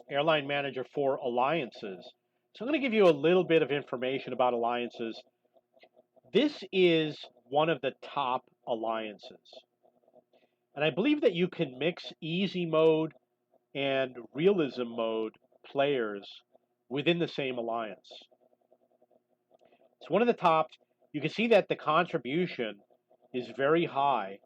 Airline Manager for alliances. So I'm going to give you a little bit of information about alliances. This is one of the top alliances. And I believe that you can mix easy mode and realism mode players within the same alliance. It's one of the tops. You can see that the contribution is very high.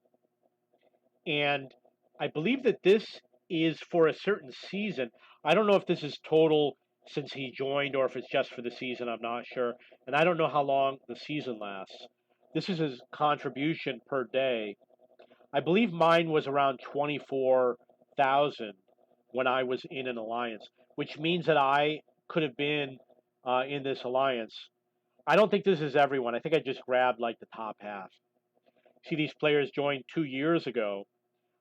And I believe that this is for a certain season. I don't know if this is total since he joined or if it's just for the season. I'm not sure. And I don't know how long the season lasts. This is his contribution per day. I believe mine was around 24,000 when I was in an alliance, which means that I could have been in this alliance. I don't think this is everyone. I think I just grabbed like the top half. See, these players joined 2 years ago.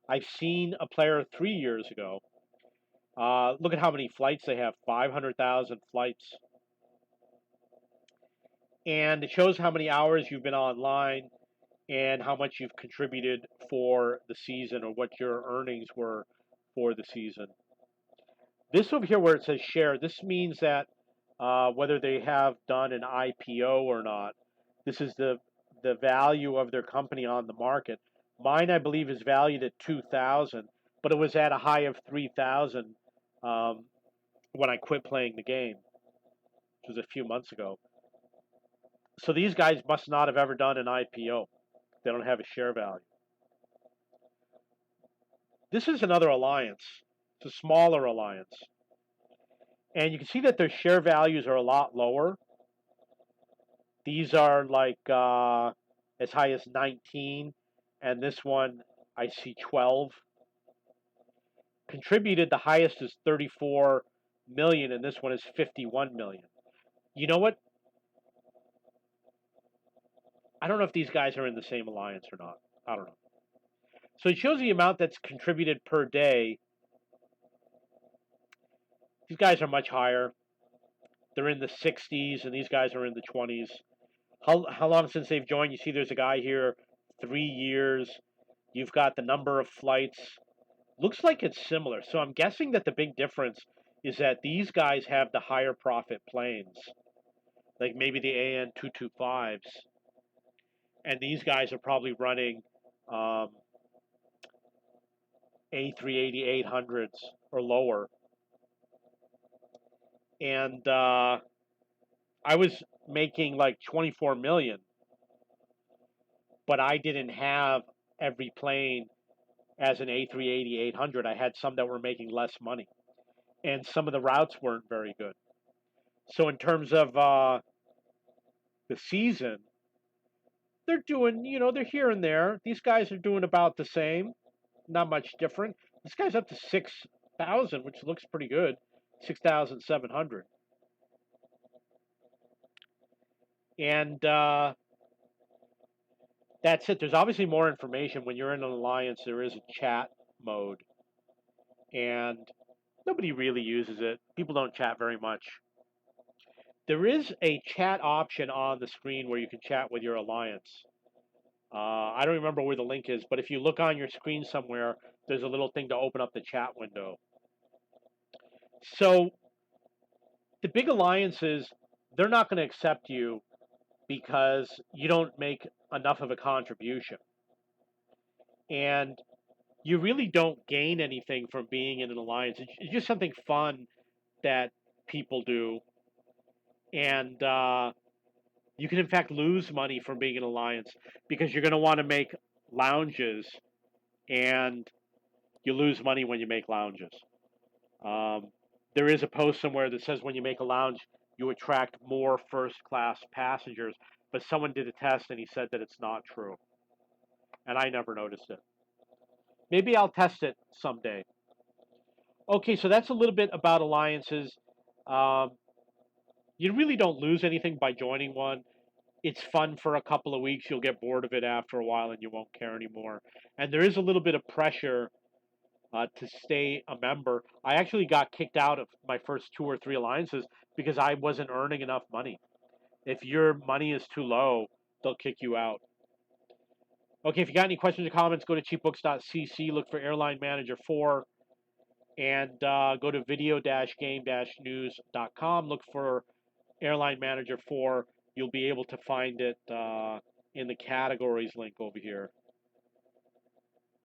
I've seen a player 3 years ago. Look at how many flights they have, 500,000 flights. And it shows how many hours you've been online and how much you've contributed for the season or what your earnings were for the season. This over here where it says share, this means that whether they have done an IPO or not, this is the value of their company on the market. Mine, I believe, is valued at 2,000, but it was at a high of 3,000 when I quit playing the game, which was a few months ago. So these guys must not have ever done an IPO. They don't have a share value. This is another alliance. It's a smaller alliance. And you can see that their share values are a lot lower. These are like as high as 19, and this one I see 12. Contributed, the highest is 34 million, and this one is 51 million. You know what? I don't know if these guys are in the same alliance or not. I don't know. So it shows the amount that's contributed per day. These guys are much higher. They're in the 60s, and these guys are in the 20s. How long since they've joined? You see there's a guy here, 3 years. You've got the number of flights. Looks like it's similar. So I'm guessing that the big difference is that these guys have the higher profit planes, like maybe the AN 225s, and these guys are probably running A380 800s or lower. And I was making like 24 million, but I didn't have every plane as an A380 800. I had some that were making less money, and some of the routes weren't very good. So in terms of the season, they're doing, they're here and there. These guys are doing about the same, not much different. This guy's up to 6,000, which looks pretty good, 6,700. And that's it. There's obviously more information. When you're in an alliance, there is a chat mode, and nobody really uses it. People don't chat very much. There is a chat option on the screen where you can chat with your alliance. I don't remember where the link is, but if you look on your screen somewhere, there's a little thing to open up the chat window. So the big alliances, they're not going to accept you because you don't make enough of a contribution. And you really don't gain anything from being in an alliance. It's just something fun that people do. And you can, in fact, lose money from being in an alliance because you're going to want to make lounges, and you lose money when you make lounges. There is a post somewhere that says when you make a lounge, you attract more first class passengers, but someone did a test and he said that it's not true. And I never noticed it. Maybe I'll test it someday. Okay, so that's a little bit about alliances. Um, you really don't lose anything by joining one. It's fun for a couple of weeks. You'll get bored of it after a while and you won't care anymore. And there is a little bit of pressure to stay a member. I actually got kicked out of my first 2 or 3 alliances because I wasn't earning enough money. If your money is too low, they'll kick you out. Okay, if you got any questions or comments, go to cheapbooks.cc, look for Airline Manager 4. and go to video-game-news.com. Look for Airline Manager 4. You'll be able to find it in the categories link over here.